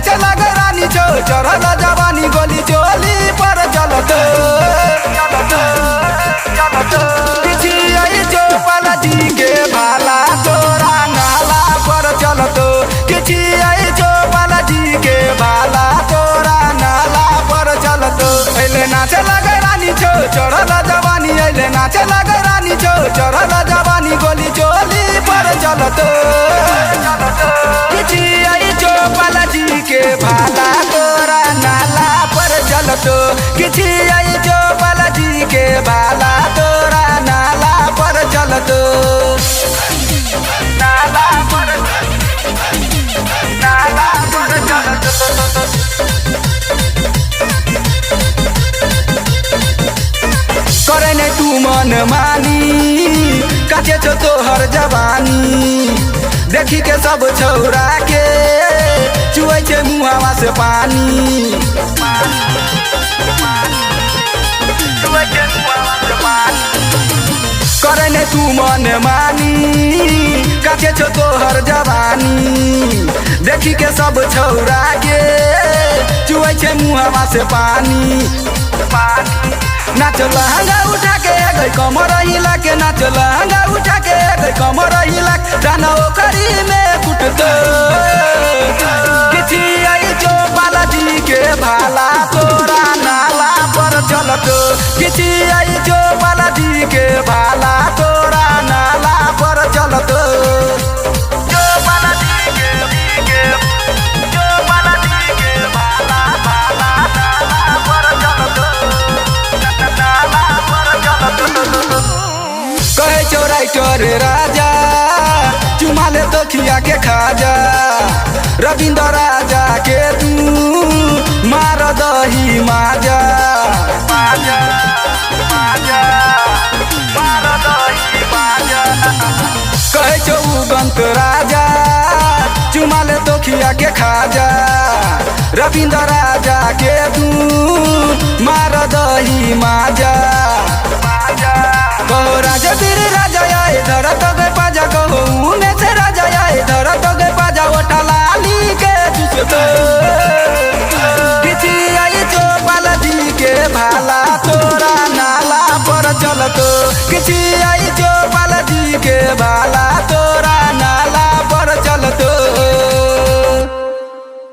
नाच लगे रानी छो चढ़ल जवानी गोली चोली पर चलत किछिया चौपाल जी के भाला तोरा नाला पर चलत किछिया चौपाल जी के भाला तोरा नाला पर चलत अइले नाच लगे रानी छो चढ़ल जवानी अइले नाच लगे रानी छो चढ़ल जवानी गोली चोली पर चलत किछिया चौपाल जी के भाला तोरा नाला पर चलत किछिया चौपाल जी के भाला तोरा नाला पर चलत नाला पर चलत करे ने तू मन मानी काचे छो तोहर जवानी देखी के सब छौरा के चुए छे मुहावा से पानी करे ने तू मन मानी काचे छो तोहर जवानी देखी के सब छौरा के चुए छे मुहावा से पानी नाच लहंगा उठा के गई कमर हिला के नाच लहंगा उठा के गई कमर हिला दाना ओखरी में कुटत किछिया चौपाल जी के भाला तोरा नाला पर चलत किछिया चौपाल जी के भाला तोरा नाला पर चलत चौपाल जी के चौपाल जी के भाला भाला नाला पर चलत कहे चौराइटर राजा चुमाले तो खिया के खाजा रविंद्र राजा के तू मार दही माजा माजा माजा मार दही माजा कहे चौगंत राजा चुमाले तो खिया के खाजा रविंद्र राजा के तू मार दही माजा कहो राजा वीर राजा आए धर तो गए पाजा कहो उने से राजा आए धर तो गए पाजा ओठा लाली के चुसत किछिया चौपाल जी के भाला तोरा नाला पर चलत किछिया चौपाल जी के भाला